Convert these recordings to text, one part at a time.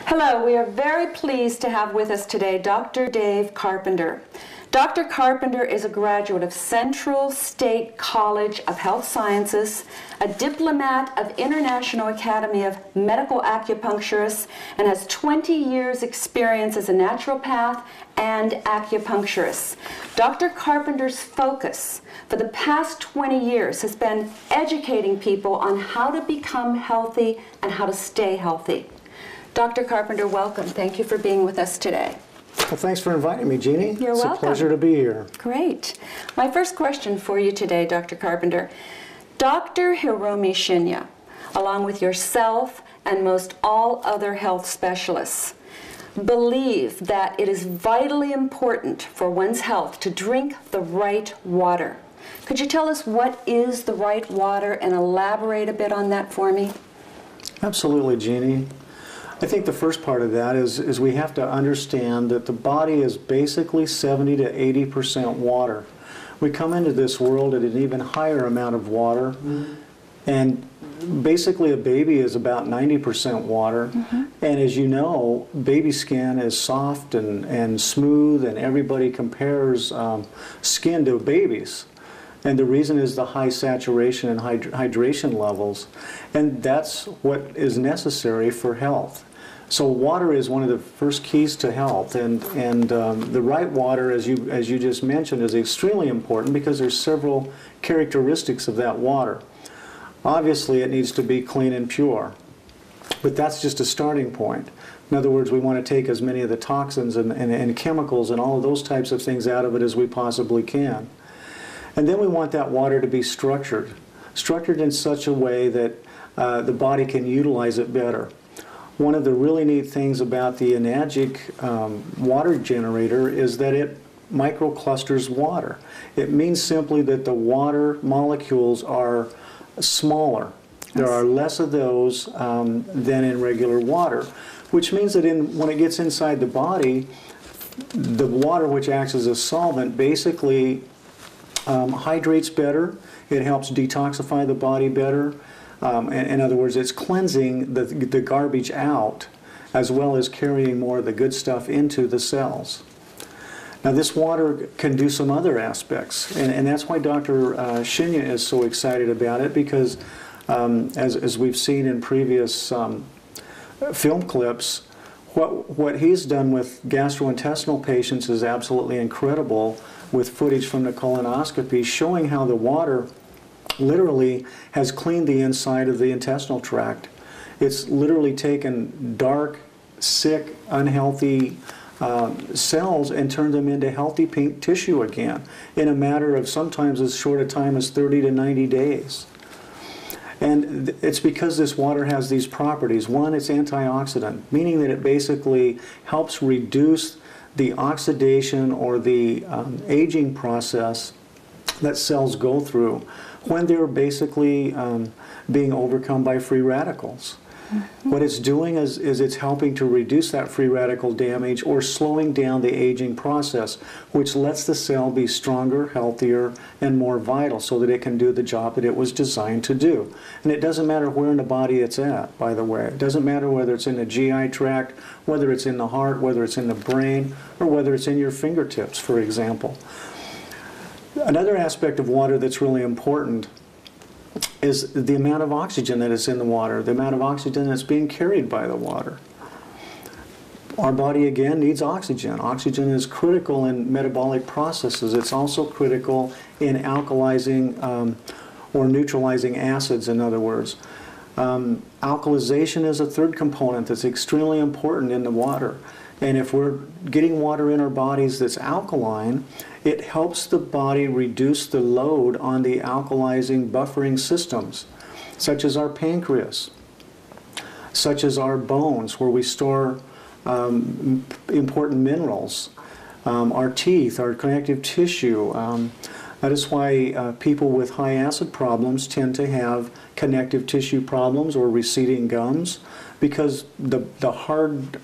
Hello, we are very pleased to have with us today Dr. Dave Carpenter. Dr. Carpenter is a graduate of Central State College of Health Sciences, a diplomat of International Academy of Medical Acupuncturists, and has 20 years experience as a naturopath and acupuncturist. Dr. Carpenter's focus for the past 20 years has been educating people on how to become healthy and how to stay healthy. Dr. Carpenter, welcome. Thank you for being with us today. Well, thanks for inviting me, Jeannie. You're welcome. It's a pleasure to be here. Great. My first question for you today, Dr. Carpenter. Dr. Hiromi Shinya, along with yourself and most all other health specialists, believe that it is vitally important for one's health to drink the right water. Could you tell us what is the right water and elaborate a bit on that for me? Absolutely, Jeannie. I think the first part of that is we have to understand that the body is basically 70 to 80% water. We come into this world at an even higher amount of water, and basically a baby is about 90% water. And as you know, baby skin is soft and smooth, and everybody compares skin to babies. And the reason is the high saturation and hydration levels. And that's what is necessary for health. So water is one of the first keys to health. And the right water, as you just mentioned, is extremely important because there's several characteristics of that water. Obviously, it needs to be clean and pure. But that's just a starting point. In other words, we want to take as many of the toxins and chemicals and all of those types of things out of it as we possibly can. And then we want that water to be structured in such a way that the body can utilize it better. One of the really neat things about the Enagic water generator is that it microclusters water. It means simply that the water molecules are smaller. There are less of those than in regular water, which means that when it gets inside the body, the water, which acts as a solvent, basically hydrates better. It helps detoxify the body better. In other words, it's cleansing the garbage out as well as carrying more of the good stuff into the cells. Now this water can do some other aspects, and that's why Dr. Shinya is so excited about it, because as we've seen in previous film clips, what he's done with gastrointestinal patients is absolutely incredible, with footage from the colonoscopy showing how the water literally has cleaned the inside of the intestinal tract. It's literally taken dark, sick, unhealthy cells and turned them into healthy pink tissue again in a matter of sometimes as short a time as 30 to 90 days. And it's because this water has these properties. One, it's antioxidant, meaning that it basically helps reduce the oxidation or the aging process that cells go through when they're basically being overcome by free radicals. What it's doing is it's helping to reduce that free radical damage or slowing down the aging process, which lets the cell be stronger, healthier, and more vital so that it can do the job that it was designed to do. And it doesn't matter where in the body it's at, by the way. It doesn't matter whether it's in the GI tract, whether it's in the heart, whether it's in the brain, or whether it's in your fingertips, for example. Another aspect of water that's really important is the amount of oxygen that is in the water, the amount of oxygen that's being carried by the water. Our body, again, needs oxygen. Oxygen is critical in metabolic processes. It's also critical in alkalizing or neutralizing acids, in other words. Alkalization is a third component that's extremely important in the water. And if we're getting water in our bodies that's alkaline, it helps the body reduce the load on the alkalizing buffering systems, such as our pancreas, such as our bones, where we store important minerals, our teeth, our connective tissue. That is why people with high acid problems tend to have connective tissue problems or receding gums, because the hard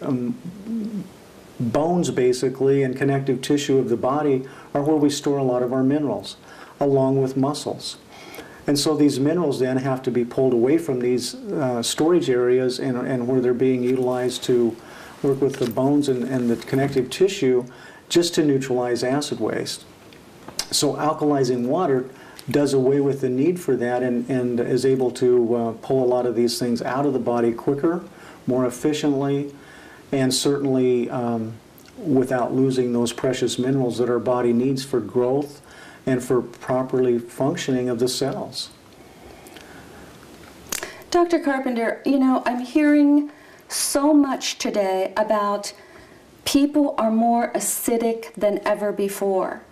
bones, basically, and connective tissue of the body are where we store a lot of our minerals, along with muscles. And so these minerals then have to be pulled away from these storage areas and where they're being utilized to work with the bones and the connective tissue just to neutralize acid waste. So alkalizing water does away with the need for that and is able to pull a lot of these things out of the body quicker, more efficiently, and certainly without losing those precious minerals that our body needs for growth and for properly functioning of the cells. Dr. Carpenter, you know, I'm hearing so much today about people are more acidic than ever before.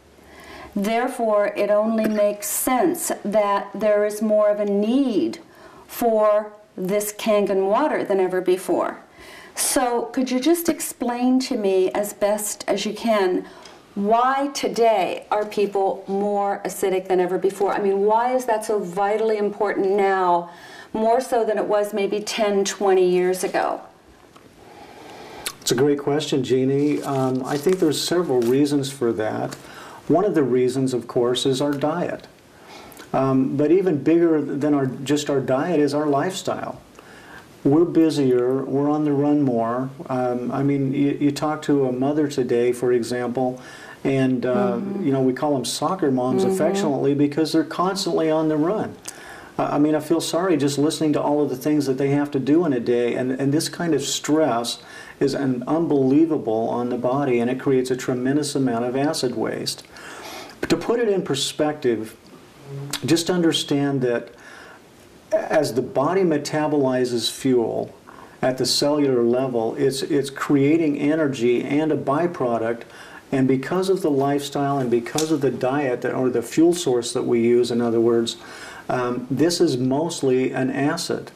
Therefore, it only makes sense that there is more of a need for this Kangen water than ever before. So could you just explain to me as best as you can why today are people more acidic than ever before? I mean, why is that so vitally important now, more so than it was maybe 10, 20 years ago? It's a great question, Jeannie. I think there's several reasons for that. One of the reasons, of course, is our diet. But even bigger than just our diet is our lifestyle. We're busier, we're on the run more. I mean, you talk to a mother today, for example, and you know, we call them soccer moms affectionately because they're constantly on the run. I mean, I feel sorry just listening to all of the things that they have to do in a day, and this kind of stress is unbelievable on the body, and it creates a tremendous amount of acid waste. But to put it in perspective, just understand that as the body metabolizes fuel at the cellular level, it's creating energy and a byproduct, and because of the lifestyle and because of the diet or the fuel source that we use, in other words, this is mostly an acid.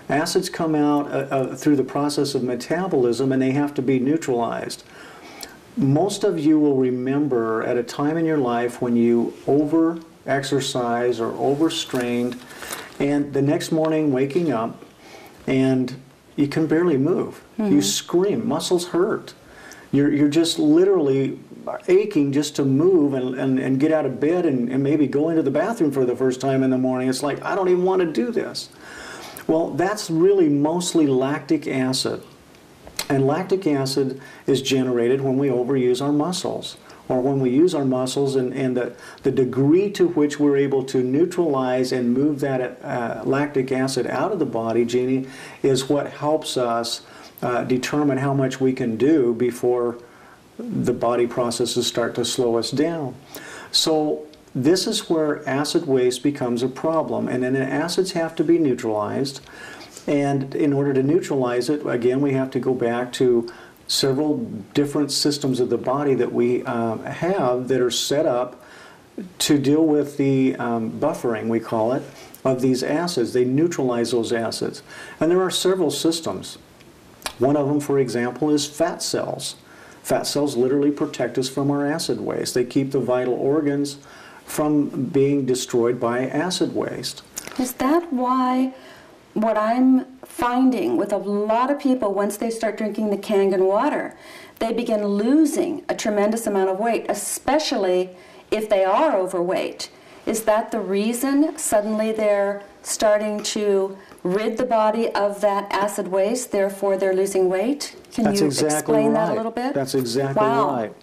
Acids come out through the process of metabolism, and they have to be neutralized. Most of you will remember at a time in your life when you over-exercise or overstrained, and the next morning waking up and you can barely move. You scream, muscles hurt. You're just literally aching just to move and get out of bed and maybe go into the bathroom for the first time in the morning. It's like, I don't even want to do this. Well, that's really mostly lactic acid. And lactic acid is generated when we overuse our muscles, or when we use our muscles, and the degree to which we're able to neutralize and move that lactic acid out of the body, Jeannie, is what helps us determine how much we can do before the body processes start to slow us down. So this is where acid waste becomes a problem, and then the acids have to be neutralized. And in order to neutralize it, again, we have to go back to several different systems of the body that we have that are set up to deal with the buffering, we call it, of these acids. They neutralize those acids. And there are several systems. One of them, for example, is fat cells. Fat cells literally protect us from our acid waste. They keep the vital organs from being destroyed by acid waste. Is that why what I'm finding with a lot of people, once they start drinking the Kangen water, they begin losing a tremendous amount of weight, especially if they are overweight? Is that the reason suddenly they're starting to rid the body of that acid waste, therefore they're losing weight? Can you explain that a little bit? That's exactly right.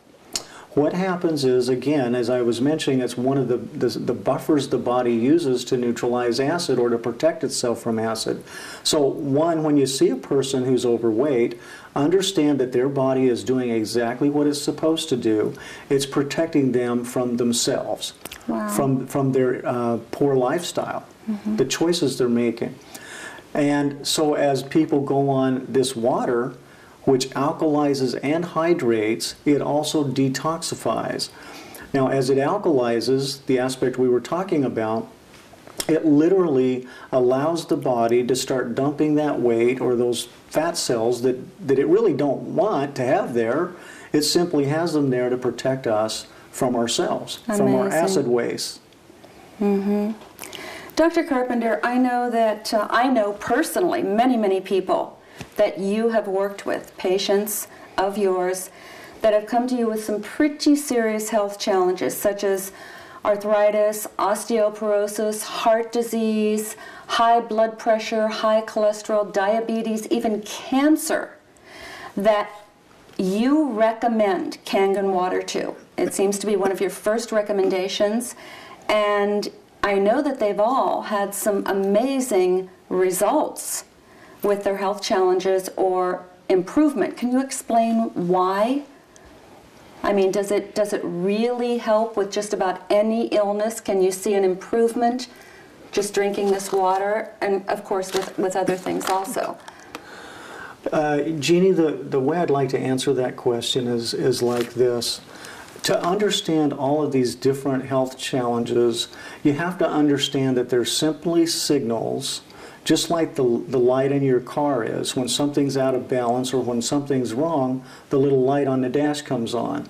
What happens is, again, as I was mentioning, it's one of the buffers the body uses to neutralize acid or to protect itself from acid. So one, when you see a person who's overweight, understand that their body is doing exactly what it's supposed to do. It's protecting them from themselves, from their poor lifestyle, the choices they're making. And so as people go on this water, which alkalizes and hydrates, it also detoxifies. Now, as it alkalizes, the aspect we were talking about, it literally allows the body to start dumping that weight or those fat cells that it really don't want to have there. It simply has them there to protect us from ourselves, from our acid waste. Dr. Carpenter, I know that I know personally many people that you have worked with, patients of yours, that have come to you with some pretty serious health challenges, such as arthritis, osteoporosis, heart disease, high blood pressure, high cholesterol, diabetes, even cancer, that you recommend Kangen water to. It seems to be one of your first recommendations, and I know that they've all had some amazing results with their health challenges or improvement. Can you explain why? I mean, does it really help with just about any illness? Can you see an improvement just drinking this water? And of course with other things also. Jeannie, the way I'd like to answer that question is like this. To understand all of these different health challenges, you have to understand that they're simply signals, just like the light in your car is. When something's out of balance or when something's wrong, the little light on the dash comes on.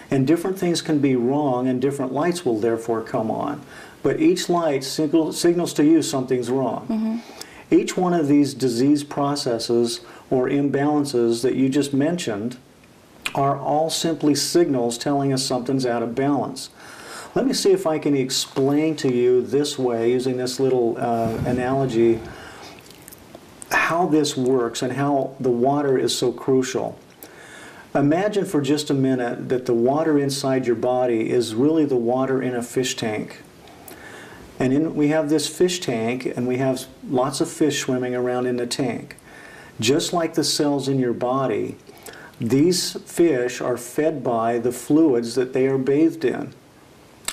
And different things can be wrong, and different lights will therefore come on. But each light signals to you something's wrong. Mm-hmm. Each one of these disease processes or imbalances that you just mentioned are all simply signals telling us something's out of balance. Let me see if I can explain to you this way, using this little analogy, how this works and how the water is so crucial. Imagine for just a minute that the water inside your body is really the water in a fish tank. And we have this fish tank, and we have lots of fish swimming around in the tank. Just like the cells in your body, these fish are fed by the fluids that they are bathed in.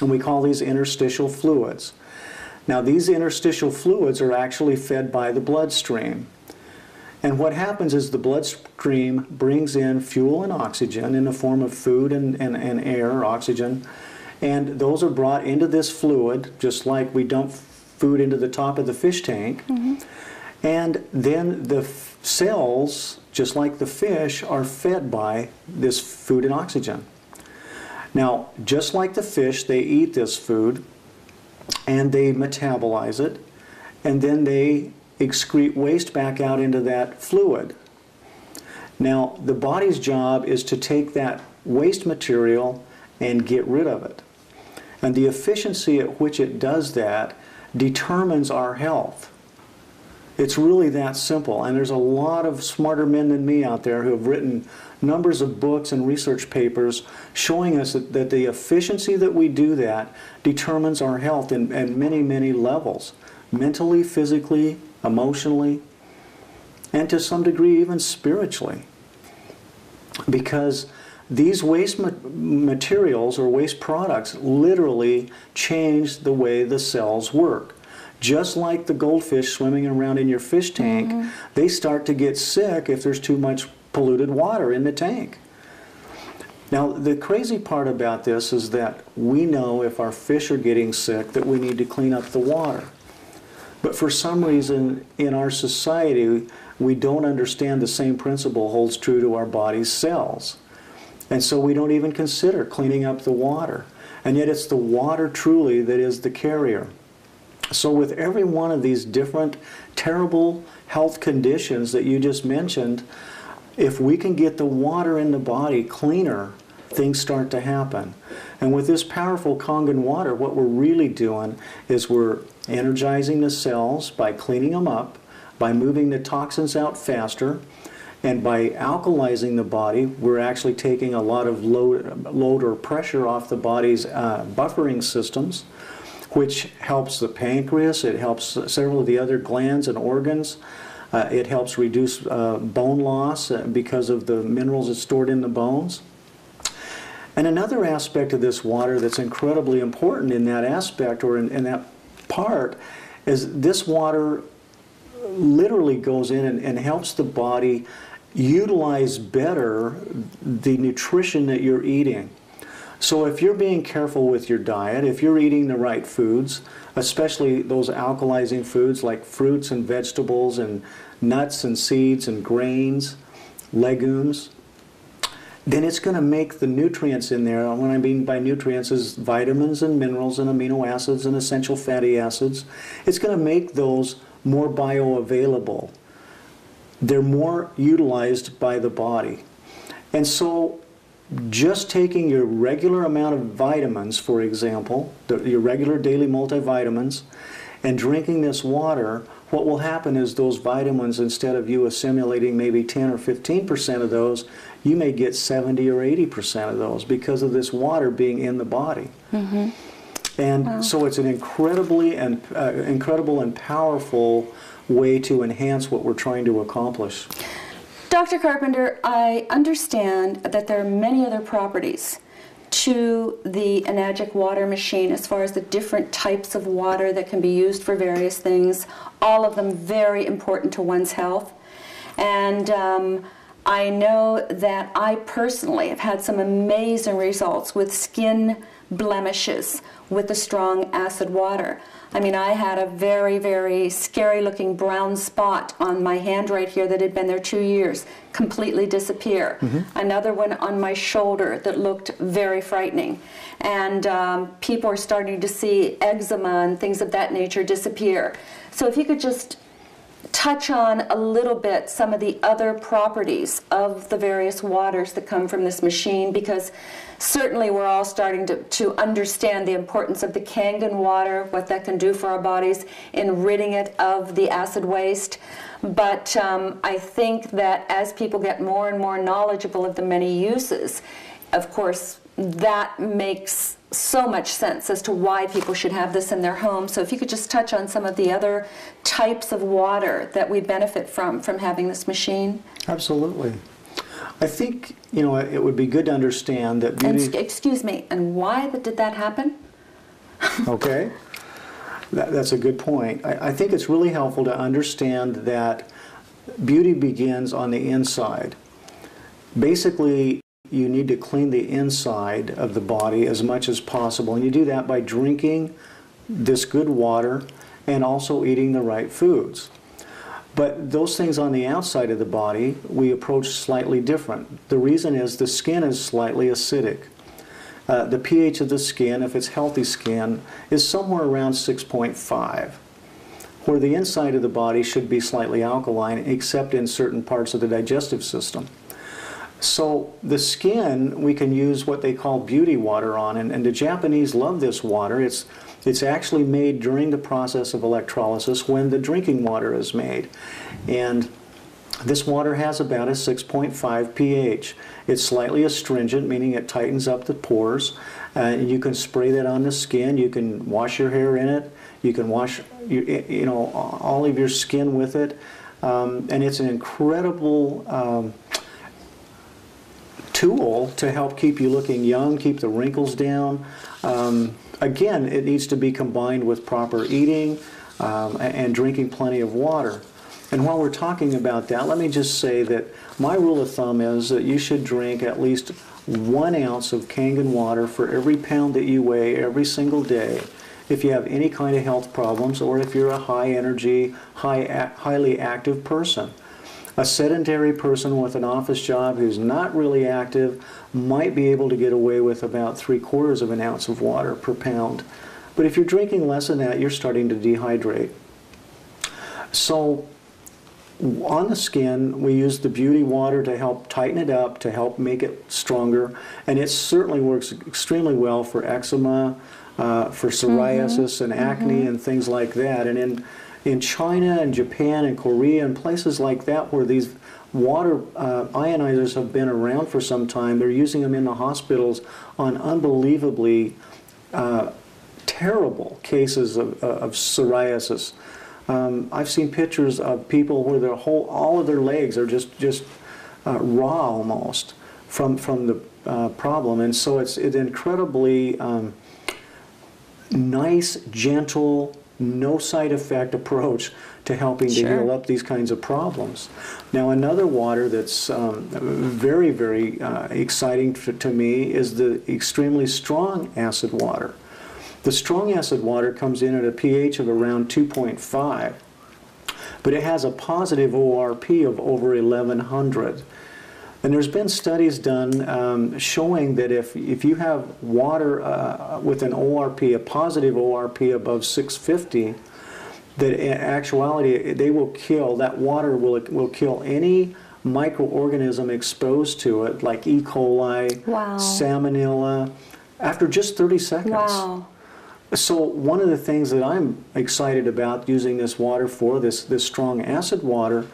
And we call these interstitial fluids. Now, these interstitial fluids are actually fed by the bloodstream. And what happens is the bloodstream brings in fuel and oxygen in the form of food and air, oxygen, and those are brought into this fluid, just like we dump food into the top of the fish tank. Mm-hmm. And then the cells, just like the fish, are fed by this food and oxygen. Now, just like the fish, they eat this food, and they metabolize it, and then they excrete waste back out into that fluid. Now, the body's job is to take that waste material and get rid of it. And the efficiency at which it does that determines our health. It's really that simple. And there's a lot of smarter men than me out there who have written numbers of books and research papers showing us that the efficiency that we do that determines our health in many, many levels. Mentally, physically, emotionally, and to some degree even spiritually. Because these waste materials or waste products literally change the way the cells work. Just like the goldfish swimming around in your fish tank, mm-hmm. they start to get sick if there's too much polluted water in the tank. Now, the crazy part about this is that we know if our fish are getting sick that we need to clean up the water. But for some reason in our society, we don't understand the same principle holds true to our body's cells. And so we don't even consider cleaning up the water. And yet it's the water truly that is the carrier. So with every one of these different terrible health conditions that you just mentioned, if we can get the water in the body cleaner, things start to happen. And with this powerful Kangen water, what we're really doing is we're energizing the cells by cleaning them up, by moving the toxins out faster, and by alkalizing the body, we're actually taking a lot of load or pressure off the body's buffering systems, which helps the pancreas, it helps several of the other glands and organs. It helps reduce bone loss because of the minerals that's stored in the bones. And another aspect of this water that's incredibly important in that aspect or in that part is this water literally goes in and helps the body utilize better the nutrition that you're eating. So if you're being careful with your diet, if you're eating the right foods, especially those alkalizing foods like fruits and vegetables and nuts and seeds and grains, legumes, then it's going to make the nutrients in there, and what I mean by nutrients is vitamins and minerals and amino acids and essential fatty acids, it's going to make those more bioavailable. They're more utilized by the body. And so just taking your regular amount of vitamins, for example, your regular daily multivitamins, and drinking this water, what will happen is those vitamins, instead of you assimilating maybe 10 or 15% of those, you may get 70 or 80% of those because of this water being in the body. Mm-hmm. And wow. So it's an incredible and powerful way to enhance what we're trying to accomplish. Dr. Carpenter, I understand that there are many other properties to the Enagic water machine as far as the different types of water that can be used for various things, all of them very important to one's health. And I know that I personally have had some amazing results with skin blemishes with the strong acid water. I mean, I had a very, very scary looking brown spot on my hand right here that had been there 2 years, completely disappear. Mm-hmm. Another one on my shoulder that looked very frightening. And people are starting to see eczema and things of that nature disappear. So if you could just touch on a little bit some of the other properties of the various waters that come from this machine, because certainly we're all starting to understand the importance of the Kangen water, what that can do for our bodies in ridding it of the acid waste. But I think that as people get more and more knowledgeable of the many uses, of course, that makes so much sense as to why people should have this in their home. So if you could just touch on some of the other types of water that we benefit from having this machine. Absolutely. I think, you know, it would be good to understand that beauty... And, excuse me, and why did that happen? Okay. That's a good point. I think it's really helpful to understand that beauty begins on the inside. Basically, you need to clean the inside of the body as much as possible, and you do that by drinking this good water and also eating the right foods. But those things on the outside of the body, we approach slightly different. The reason is the skin is slightly acidic. The pH of the skin, if it's healthy skin, is somewhere around 6.5, where the inside of the body should be slightly alkaline, except in certain parts of the digestive system. So the skin, we can use what they call beauty water on, and the Japanese love this water. It's actually made during the process of electrolysis when the drinking water is made. And this water has about a 6.5 pH. It's slightly astringent, meaning it tightens up the pores. And you can spray that on the skin. You can wash your hair in it. You can wash all of your skin with it. And it's an incredible tool to help keep you looking young, keep the wrinkles down. Again, it needs to be combined with proper eating and drinking plenty of water. And while we're talking about that, let me just say that my rule of thumb is that you should drink at least 1 ounce of Kangen water for every pound that you weigh every single day if you have any kind of health problems or if you're a high energy, highly active person. A sedentary person with an office job who's not really active might be able to get away with about 3/4 of an ounce of water per pound. But if you're drinking less than that, you're starting to dehydrate. So on the skin, we use the beauty water to help tighten it up, to help make it stronger. And it certainly works extremely well for eczema, for psoriasis and acne and things like that. And in China and Japan and Korea and places like that where these water ionizers have been around for some time, they're using them in the hospitals on unbelievably terrible cases of psoriasis. I've seen pictures of people where all of their legs are just raw almost from the problem, and so it's an incredibly nice, gentle, no side effect approach to helping to heal up these kinds of problems. Now, another water that's very, very exciting to me is the extremely strong acid water. The strong acid water comes in at a pH of around 2.5, but it has a positive ORP of over 1100. And there's been studies done showing that if you have water with an ORP, a positive ORP above 650, that in actuality that water will kill any microorganism exposed to it, like E. coli, salmonella, after just 30 seconds. Wow. So one of the things that I'm excited about using this water for, this strong acid water,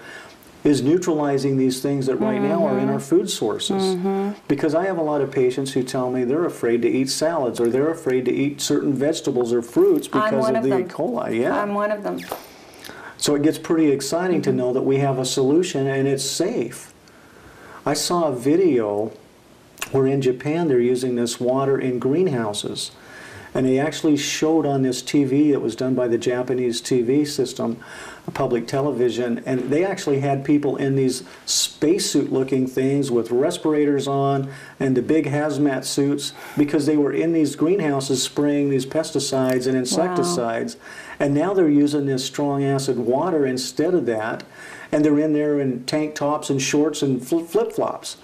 is neutralizing these things that right now are in our food sources. Because I have a lot of patients who tell me they're afraid to eat salads, or they're afraid to eat certain vegetables or fruits because of the E. coli. Yeah. I'm one of them. So it gets pretty exciting to know that we have a solution and it's safe. I saw a video where in Japan they're using this water in greenhouses. And they actually showed on this TV that was done by the Japanese TV system, public television, and they actually had people in these spacesuit looking things with respirators on and the big hazmat suits, because they were in these greenhouses spraying these pesticides and insecticides. And now they're using this strong acid water instead of that, and they're in there in tank tops and shorts and flip-flops.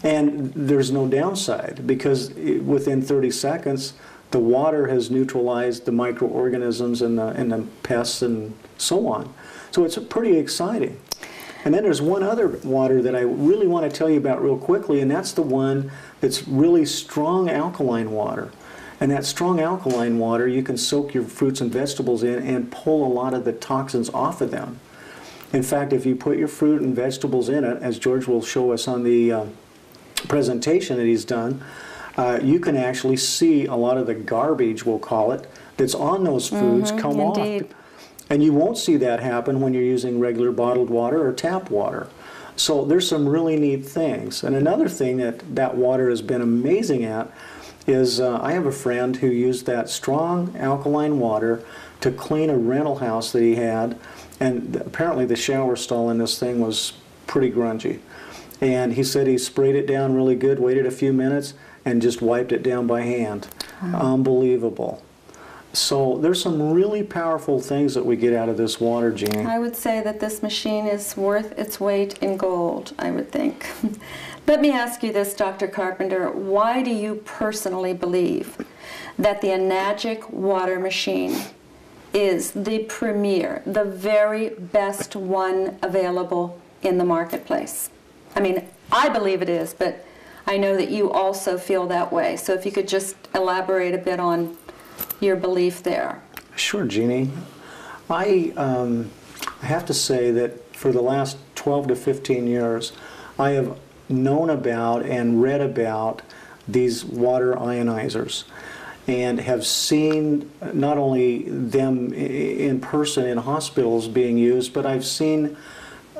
And there's no downside, because within 30 seconds, the water has neutralized the microorganisms and the pests and so on. So it's pretty exciting. And then there's one other water that I really want to tell you about real quickly, and that's the one that's really strong alkaline water. And that strong alkaline water, you can soak your fruits and vegetables in and pull a lot of the toxins off of them. In fact, if you put your fruit and vegetables in it, as George will show us on the presentation that he's done, you can actually see a lot of the garbage, we'll call it, that's on those foods come off. And you won't see that happen when you're using regular bottled water or tap water. So there's some really neat things. And another thing that water has been amazing at is I have a friend who used that strong alkaline water to clean a rental house that he had, and apparently the shower stall in this thing was pretty grungy. And he said he sprayed it down really good, waited a few minutes, and just wiped it down by hand. Unbelievable. So there's some really powerful things that we get out of this water, Jeannie. I would say that this machine is worth its weight in gold, I would think. Let me ask you this, Dr. Carpenter. Why do you personally believe that the Enagic water machine is the premier, the very best one available in the marketplace? I mean, I believe it is, but I know that you also feel that way. So if you could just elaborate a bit on your belief there. Sure, Jeannie. I have to say that for the last 12 to 15 years, I have known about and read about these water ionizers, and have seen not only them in person in hospitals being used, but I've seen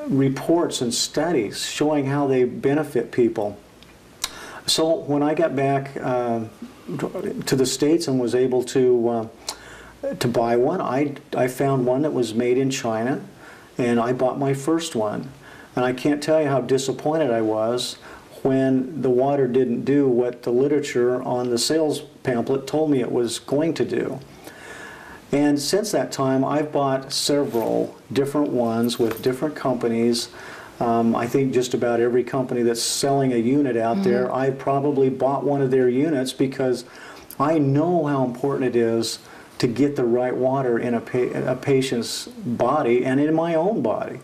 reports and studies showing how they benefit people. So when I got back to the States and was able to buy one, I found one that was made in China, and I bought my first one. And I can't tell you how disappointed I was when the water didn't do what the literature on the sales pamphlet told me it was going to do. And since that time, I've bought several different ones with different companies. I think just about every company that's selling a unit out there, I probably bought one of their units, because I know how important it is to get the right water in a patient's body and in my own body.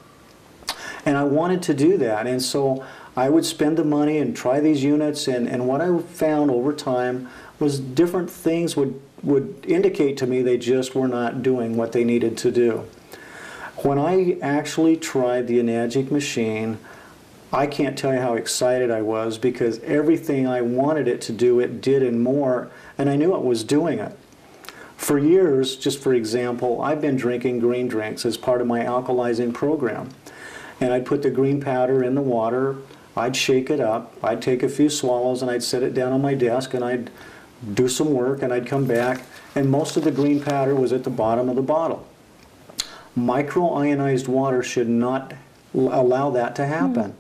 And I wanted to do that, and so I would spend the money and try these units, and what I found over time was different things would indicate to me they just were not doing what they needed to do. When I actually tried the Enagic machine, I can't tell you how excited I was, because everything I wanted it to do, it did and more, and I knew it was doing it. For years, just for example, I've been drinking green drinks as part of my alkalizing program. And I'd put the green powder in the water, I'd shake it up, I'd take a few swallows, and I'd set it down on my desk, and I'd do some work, and I'd come back, and most of the green powder was at the bottom of the bottle. Micro-ionized water should not allow that to happen.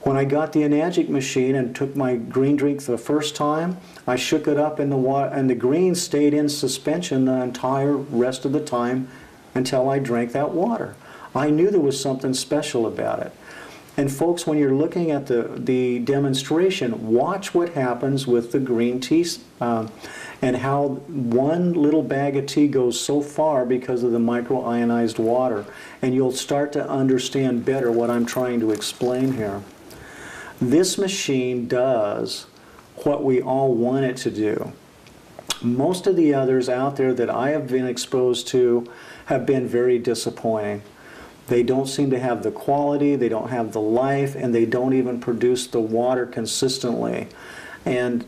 When I got the Enagic machine and took my green drink for the first time, I shook it up in the water, and the green stayed in suspension the entire rest of the time until I drank that water. I knew there was something special about it. And folks, when you're looking at the demonstration, watch what happens with the green tea and how one little bag of tea goes so far because of the microionized water. And you'll start to understand better what I'm trying to explain here. This machine does what we all want it to do. Most of the others out there that I have been exposed to have been very disappointing. They don't seem to have the quality, they don't have the life, and they don't even produce the water consistently. And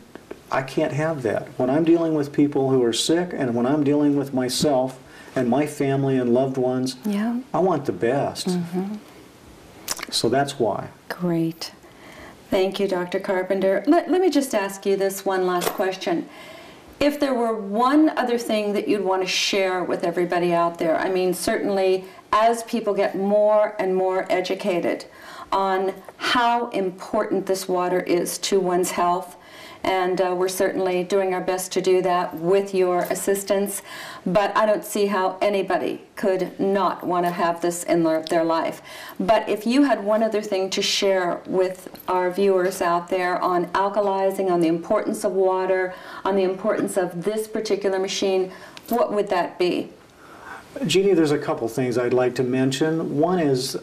I can't have that. When I'm dealing with people who are sick, and when I'm dealing with myself and my family and loved ones, Yeah. I want the best. So that's why. Great. Thank you, Dr. Carpenter. Let me just ask you this one last question. If there were one other thing that you'd want to share with everybody out there, I mean, certainly as people get more and more educated on how important this water is to one's health, and we're certainly doing our best to do that with your assistance, but I don't see how anybody could not want to have this in their life. But if you had one other thing to share with our viewers out there on alkalizing, on the importance of water, on the importance of this particular machine, what would that be? Jeannie, there's a couple things I'd like to mention. One is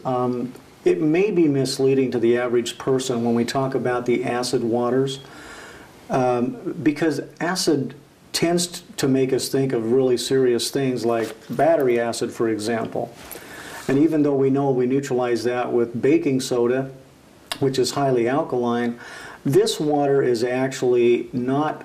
it may be misleading to the average person when we talk about the acid waters. Because acid tends to make us think of really serious things like battery acid, for example. And even though we know we neutralize that with baking soda, which is highly alkaline, this water is actually not,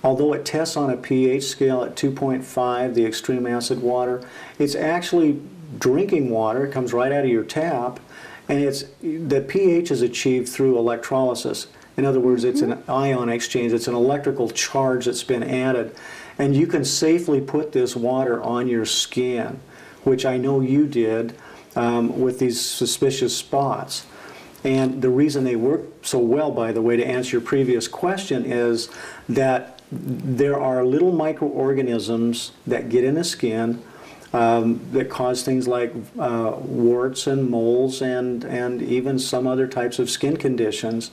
although it tests on a pH scale at 2.5, the extreme acid water, it's actually drinking water. It comes right out of your tap, and the pH is achieved through electrolysis. In other words, it's an ion exchange. It's an electrical charge that's been added. And you can safely put this water on your skin, which I know you did with these suspicious spots. And the reason they work so well, by the way, to answer your previous question, is that there are little microorganisms that get in the skin that cause things like warts and moles and even some other types of skin conditions.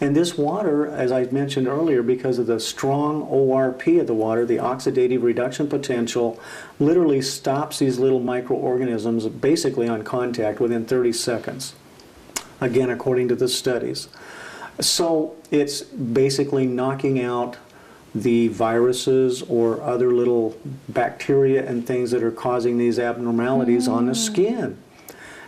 And this water, as I mentioned earlier, because of the strong ORP of the water, the oxidative reduction potential, literally stops these little microorganisms basically on contact within 30 seconds. Again, according to the studies. So it's basically knocking out the viruses or other little bacteria and things that are causing these abnormalities on the skin.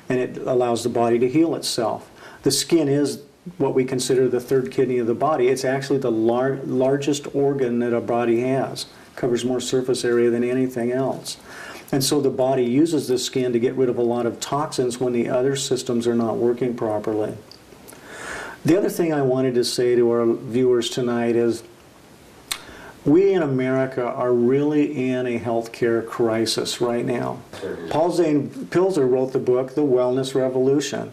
And it allows the body to heal itself. The skin is what we consider the third kidney of the body. It's actually the largest organ that a body has. Covers more surface area than anything else. And so the body uses the skin to get rid of a lot of toxins when the other systems are not working properly. The other thing I wanted to say to our viewers tonight is we in America are really in a healthcare crisis right now. Paul Zane Pilzer wrote the book, The Wellness Revolution.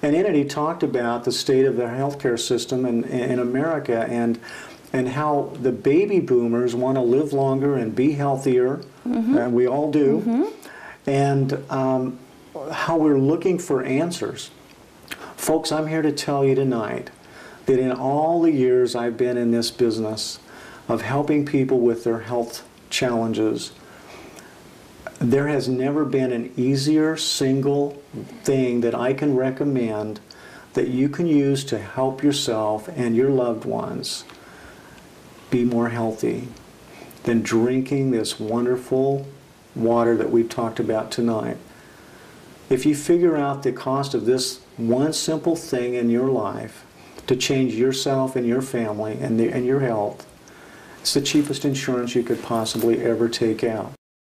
And in it he talked about the state of the healthcare system in America and how the baby boomers want to live longer and be healthier, and we all do, and how we're looking for answers. Folks, I'm here to tell you tonight that in all the years I've been in this business of helping people with their health challenges, there has never been an easier single thing that I can recommend that you can use to help yourself and your loved ones be more healthy than drinking this wonderful water that we've talked about tonight. If you figure out the cost of this one simple thing in your life to change yourself and your family and your health, it's the cheapest insurance you could possibly ever take out.